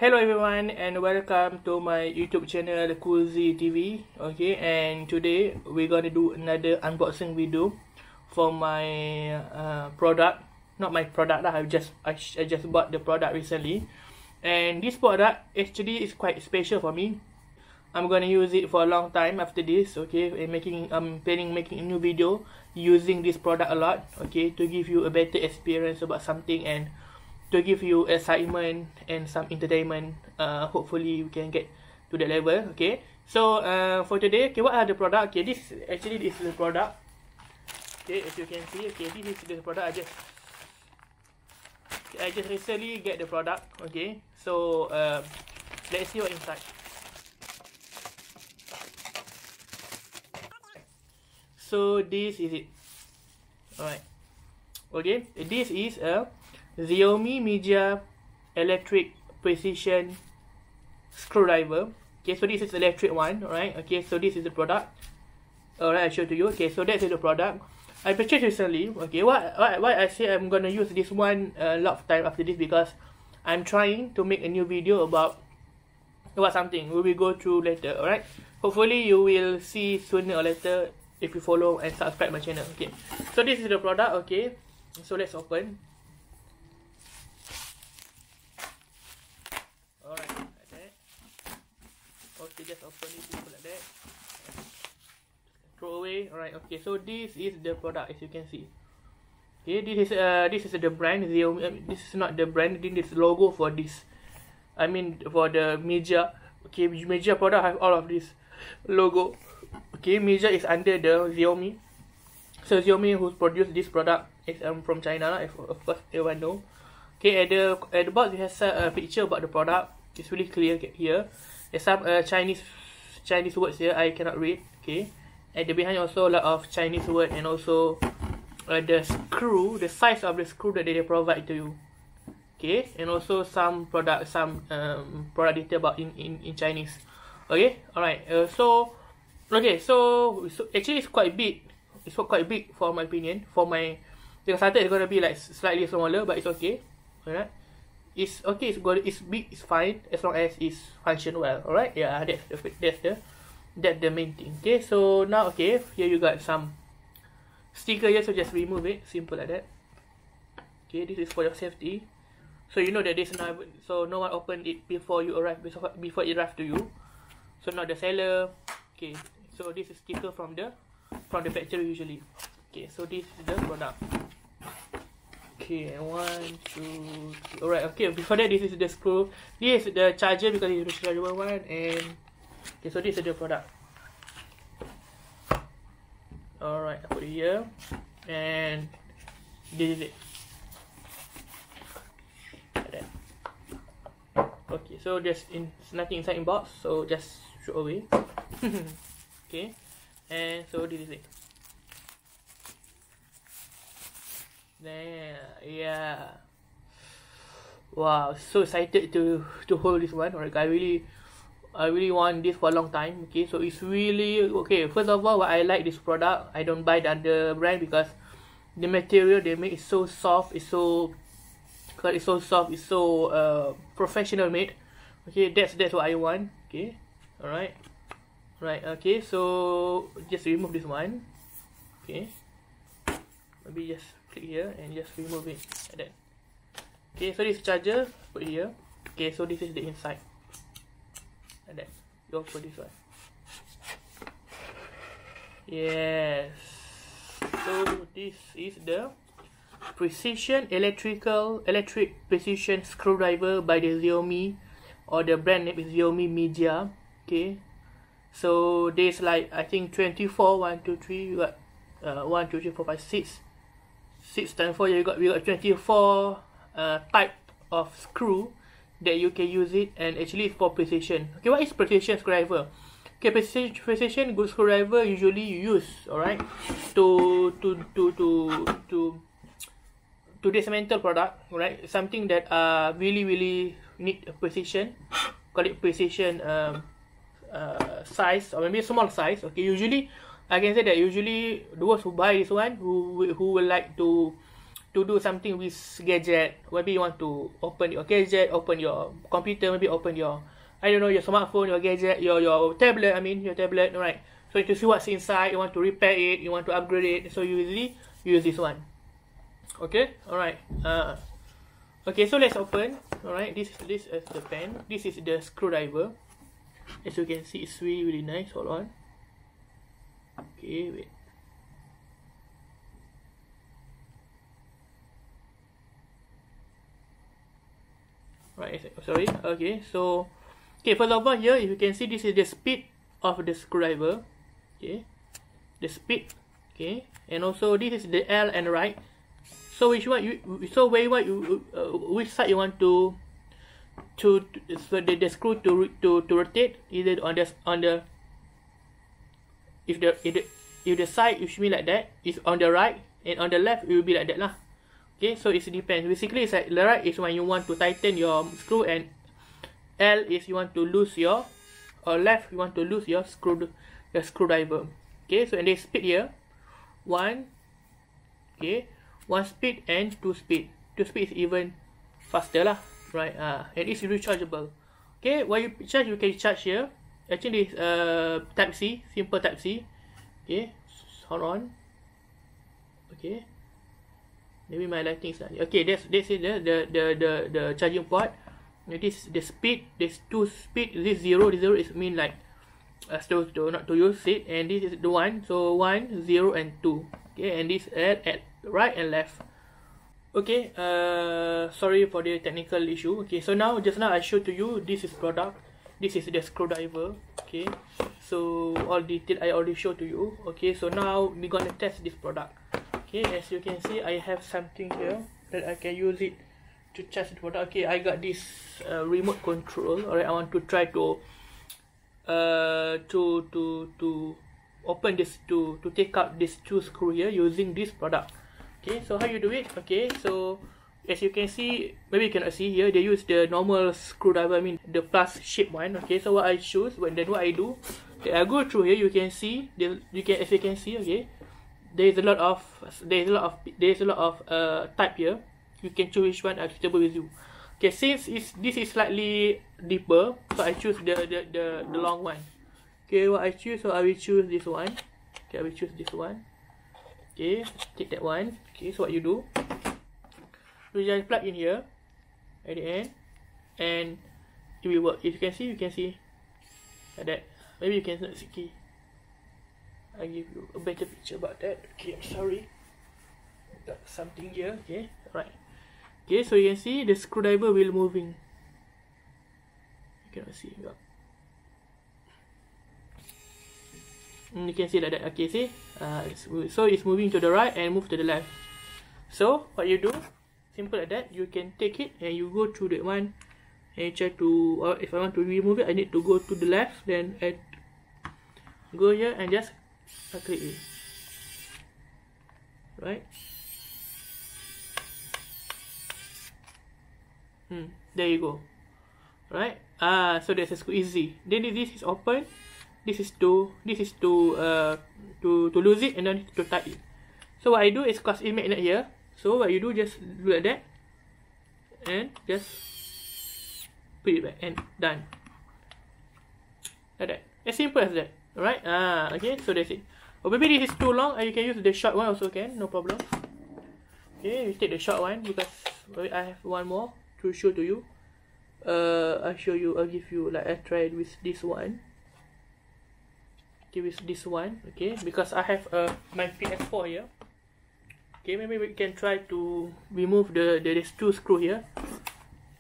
Hello everyone and welcome to my YouTube channel CoolZie TV. Okay, and today we're gonna do another unboxing video for my product. Not my product lah. I just bought the product recently, and this product actually is quite special for me. I'm gonna use it for a long time after this. Okay, and planning making a new video using this product a lot. Okay, to give you a better experience about something and to give you excitement and some entertainment. Hopefully we can get to that level. Okay, so for today, okay, what are the product? Okay, this is the product. Okay, as you can see, okay, this is the product. I just recently get the product. Okay, so let's see what inside. So this is it. Alright. Okay, this is a Xiaomi Mijia electric precision screwdriver. Okay, so this is the electric one. Alright. Okay, so this is the product. Alright, I'll show to you. Okay, so that's the product I purchased recently. Okay, why I say I'm gonna use this one a lot of time after this, because I'm trying to make a new video about something we will go through later. Alright, hopefully you will see sooner or later if you follow and subscribe my channel. Okay, so this is the product. Okay, so let's open. Alright, like that. Okay, just open it like that. Throw away. Alright, okay, so this is the product, as you can see. Okay, this is the brand Xiaomi. This is not the brand, this is logo for this. I mean for the Mijia. Okay, Mijia product have all of this logo. Okay, Mijia is under the Xiaomi. So Xiaomi who produced this product is from China, of course everyone know. Okay, at the box it has a picture about the product. It's really clear here. There's some Chinese words here I cannot read. Okay, at the behind also a lot of Chinese word, and also the screw, the size of the screw that they provide to you. Okay, and also some product detail about in Chinese. Okay, alright. So actually it's quite big. It's quite big for my opinion. Because I thought it's gonna be like slightly smaller, but it's okay. Alright, it's okay. It's big. It's fine as long as it's function well. Alright, yeah, that's the main thing. Okay, so now, okay, here you got some sticker here, so just remove it, simple like that. Okay, this is for your safety, so you know that this now, so no one open it before it arrive to you. So now the seller. Okay, so this is sticker from the factory usually. Okay, so this is the product. Okay, 1, 2, 3. Alright, okay, before that, this is the screw. This is the charger, because it's the rechargeable one. And okay, so this is the product. Alright, I put it here, and this is it. Like that. Okay, so there's nothing inside in box, so just throw away. Okay, and so this is it. There, yeah. Wow, so excited to hold this one. Alright, I really want this for a long time. Okay, so it's really okay. First of all, what I like this product, I don't buy the other brand because the material they make is so soft. It's so professional made. Okay, that's what I want. Okay, alright. Right, okay, so just remove this one. Okay, maybe just click here and just remove it like that. Okay, so this charger, put here. Okay, so this is the inside like that. Go for this one. Yes, so this is the electric precision screwdriver by the Xiaomi, or the brand name is Xiaomi Mijia. Okay, so there's like, I think 24, 1, 2, 3, you got 1, 2, 3, 4, 5, 6 times 4, we got 24 type of screw that you can use it, and actually it's for precision. Okay, what is precision screwdriver? Okay, precision good screwdriver usually you use, alright, to dismantle product, right? Something that really need precision, call it precision size, or maybe small size. Okay, usually I can say that usually those who buy this one, who will like to to do something with gadget. Maybe you want to open your gadget, open your computer, maybe open your, I don't know, your smartphone, your gadget, your tablet. I mean your tablet, right? So to see what's inside, you want to repair it, you want to upgrade it. So you usually use this one. Okay, all right. Okay, so let's open. All right, this is the pen. This is the screwdriver. As you can see, it's really nice. Hold on. Okay, wait. Right, sorry. Okay, so okay, first of all here, if you can see, this is the speed of the screwdriver. Okay, the speed. Okay, and also this is the L and right. So which one which side you want to so the screw to rotate? Either on the if the side you should be like that is on the right, and on the left it will be like that lah. Okay, so it depends. Basically, it's like the right is when you want to tighten your screw, and L is you want to lose your, or left you want to lose your screwdriver. Okay, so and they speed here, 1, okay, 1 speed and 2 speed. 2 speed is even faster lah, right? And it's rechargeable. Okay, while you charge, you can charge here. Actually, it's Type C, simple Type C. Okay, hold on. Okay. Maybe my lighting is not. Okay, this is the charging port. This is the speed. There's 2 speed. This 0. This 0 is mean like so not to use it. And this is the 1. So 1, 0, and 2. Okay, and this at right and left. Okay. Sorry for the technical issue. Okay, so now just now I showed to you. This is product. This is the screwdriver. Okay, so all detail I already showed to you. Okay, so now we're gonna test this product. Okay, as you can see, I have something here that I can use it to charge the product. Okay, I got this remote control. Alright, I want to try to open this, to take out this 2 screw here using this product. Okay, so how you do it? Okay, so as you can see, maybe you cannot see here, they use the normal screwdriver, I mean the plus shape one. Okay, so what I choose, then what I do, okay, I go through here. You can see, as you can see, okay, there's a lot of type here. You can choose which one are suitable with you. Okay, since this is slightly deeper, so I choose the long one. Okay, what I choose, so I will choose this one. Okay, I will choose this one. Okay, take that one. Okay, so what you do, you just plug in here at the end, and it will work. If you can see like that. Maybe you can see. I give you a better picture about that. Okay, I'm sorry. Got something here. Okay, right. Okay, so you can see the screwdriver will moving. You cannot see. You can see like that. Okay, see? So it's moving to the right and move to the left. So what you do, simple like that. You can take it and you go through the one and try to. Or if I want to remove it, I need to go to the left. Then I go here and just click it. Right. There you go. Right. So that's easy. Then this is open. This is to lose it, and then to tight it. So what I do is, cause it magnet here. So what you do, just do like that, and just put it back, and done. Like that. As simple as that. Alright. Okay. So that's it. Or maybe this is too long, and you can use the short one also. Can, no problem. Okay, you take the short one because I have one more to show to you. I'll give you, like I tried with this one. Okay, with this one. Okay, because I have my PS4 here. Okay, maybe we can try to remove these 2 screw here.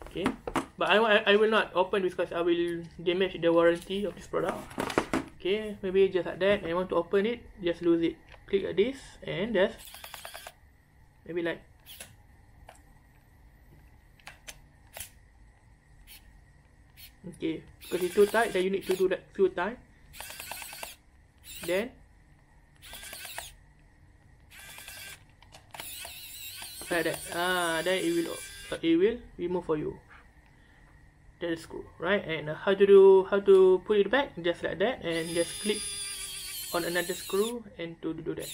Okay, but I will not open because I will damage the warranty of this product. Okay, maybe just like that. I want to open it, just lose it. Click like this and just maybe like. Okay, because it's too tight, then you need to do that few times. Then like that. Then it will remove for you. That screw, right? And how to put it back? Just like that, and just click on another screw and to do that.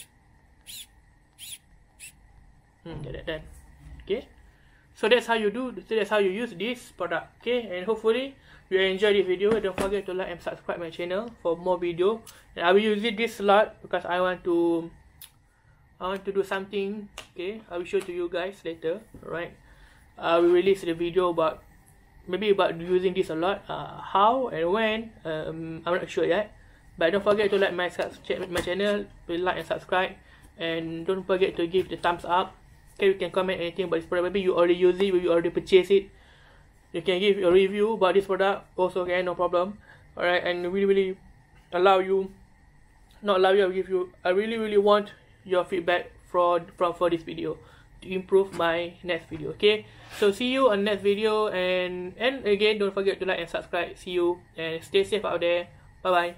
Done. Okay, so that's how you do. So that's how you use this product. Okay, and hopefully you enjoy this video. Don't forget to like and subscribe my channel for more video. And I will use this a lot because I want to do something. Okay, I will show to you guys later. Alright, I will release the video about using this a lot. How and when, I'm not sure yet. But don't forget to like my channel, please like and subscribe, and don't forget to give the thumbs up. Okay, you can comment anything about this product. Maybe you already use it, maybe you already purchase it. You can give a review about this product also, okay, no problem. Alright, and I really want your feedback for this video to improve my next video. Okay, so see you on next video, and again, don't forget to like and subscribe. See you and stay safe out there. Bye bye.